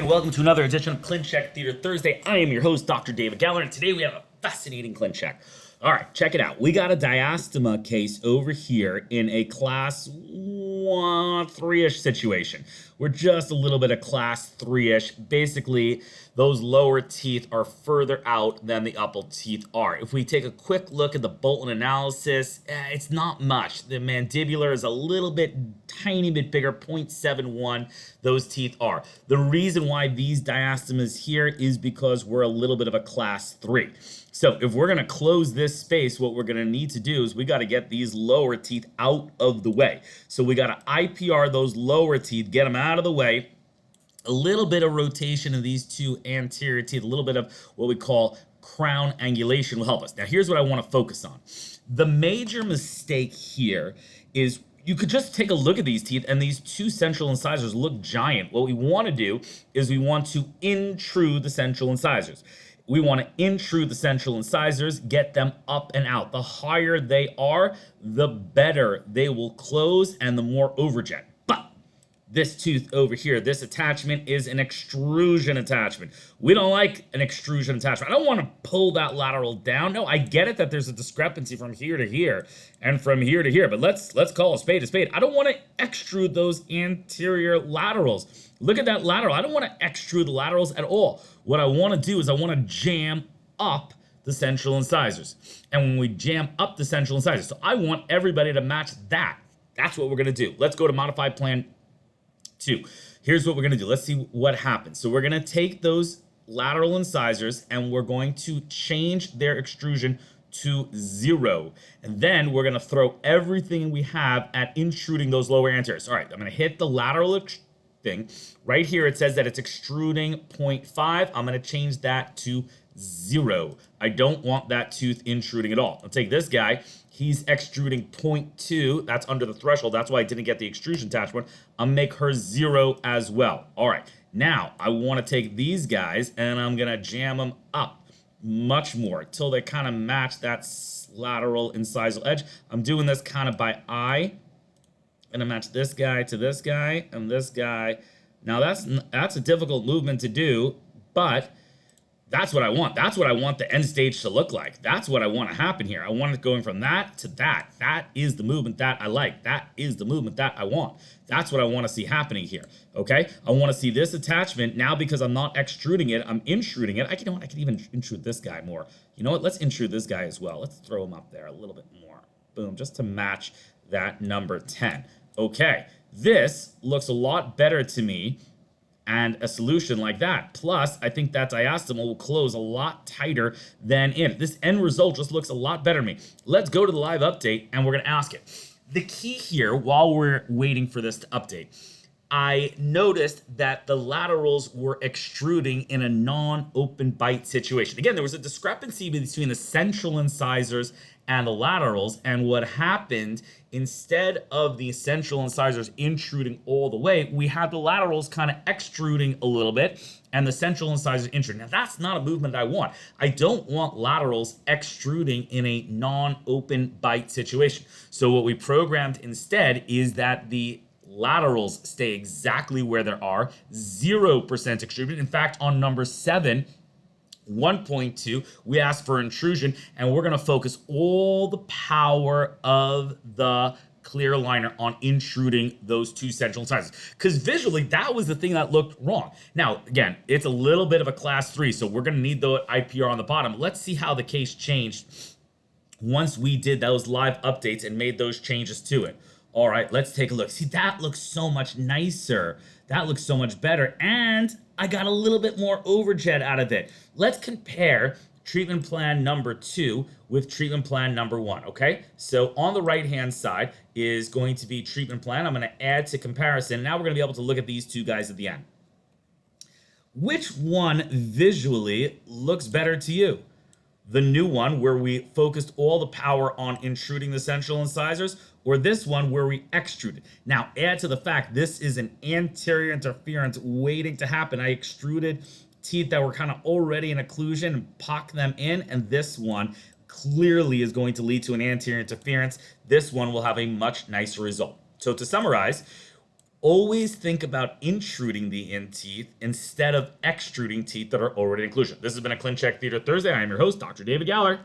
and welcome to another edition of Clincheck Theater Thursday. I am your host, Dr. David Geller, and today we have a fascinating Clincheck. All right, check it out. We got a diastema case over here in a Class IIIish situation. We're just a little bit of Class IIIish. Basically, those lower teeth are further out than the upper teeth are. If we take a quick look at the Bolton analysis, it's not much. The mandibular is a little bit, tiny bit bigger, 0.71. Those teeth are. The reason why these diastemas here is because we're a little bit of a Class 3. So if we're going to close this space, what we're going to need to do is we got to get these lower teeth out of the way. So we got to IPR those lower teeth, get them out of the way. A little bit of rotation of these two anterior teeth, a little bit of what we call crown angulation will help us. Now here's what I want to focus on. The major mistake here is you could just take a look at these teeth and these two central incisors look giant. What we want to do is we want to intrude the central incisors. We want to intrude the central incisors, get them up and out. The higher they are, the better they will close and the more overjet. But this tooth over here, this attachment is an extrusion attachment. We don't like an extrusion attachment. I don't want to pull that lateral down. No, I get it that there's a discrepancy from here to here and from here to here, but let's call a spade a spade. I don't want to extrude those anterior laterals. Look at that lateral. I don't want to extrude the laterals at all. What I want to do is I want to jam up the central incisors. And when we jam up the central incisors, so I want everybody to match that. That's what we're going to do. Let's go to modified plan 2. Here's what we're going to do. Let's see what happens. So we're going to take those lateral incisors and we're going to change their extrusion to 0. And then we're going to throw everything we have at intruding those lower anteriors. All right, I'm going to hit the lateral thing. Right here it says that it's extruding 0.5. I'm going to change that to 0. I don't want that tooth intruding at all. I'll take this guy. He's extruding 0.2. That's under the threshold. That's why I didn't get the extrusion attachment. I'll make her 0 as well. All right. Now I want to take these guys and I'm going to jam them up much more till they kind of match that lateral incisal edge. I'm doing this kind of by eye. And I match this guy to this guy and this guy. Now that's a difficult movement to do, but that's what I want. That's what I want the end stage to look like. That's what I want to happen here. I want it going from that to that. That is the movement that I like. That is the movement that I want. That's what I want to see happening here. Okay? I want to see this attachment. Now because I'm not extruding it, I'm intruding it. I can even intrude this guy more. You know what? Let's intrude this guy as well. Let's throw him up there a little bit more. Boom, just to match that number 10. Okay, this looks a lot better to me and a solution like that. Plus, I think that diastema will close a lot tighter than in. This end result just looks a lot better to me. Let's go to the live update and we're going to ask it. The key here, while we're waiting for this to update, I noticed that the laterals were extruding in a non-open bite situation. Again, there was a discrepancy between the central incisors and the laterals, and what happened, instead of the central incisors intruding all the way, we had the laterals kind of extruding a little bit and the central incisors intruding. Now that's not a movement I want. I don't want laterals extruding in a non-open bite situation. So what we programmed instead is that the laterals stay exactly where they are, 0% extrusion. In fact, on number 7, 1.2, we asked for intrusion, and we're going to focus all the power of the clear aligner on intruding those two central incisors. Because visually, that was the thing that looked wrong. Now, again, it's a little bit of a Class 3, so we're going to need the IPR on the bottom. Let's see how the case changed once we did those live updates and made those changes to it. All right, let's take a look. See, that looks so much nicer. That looks so much better. And I got a little bit more overjet out of it. Let's compare treatment plan number 2 with treatment plan number 1, okay? So on the right-hand side is going to be treatment plan. I'm going to add to comparison. Now we're going to be able to look at these two guys at the end. Which one visually looks better to you? The new one where we focused all the power on intruding the central incisors, or this one where we extruded. Now, add to the fact this is an anterior interference waiting to happen. I extruded teeth that were kind of already in occlusion and pocked them in, and this one clearly is going to lead to an anterior interference. This one will have a much nicer result. So to summarize, always think about intruding the in teeth instead of extruding teeth that are already in occlusion. This has been a Clincheck Theater Thursday. I am your host, Dr. David Galler.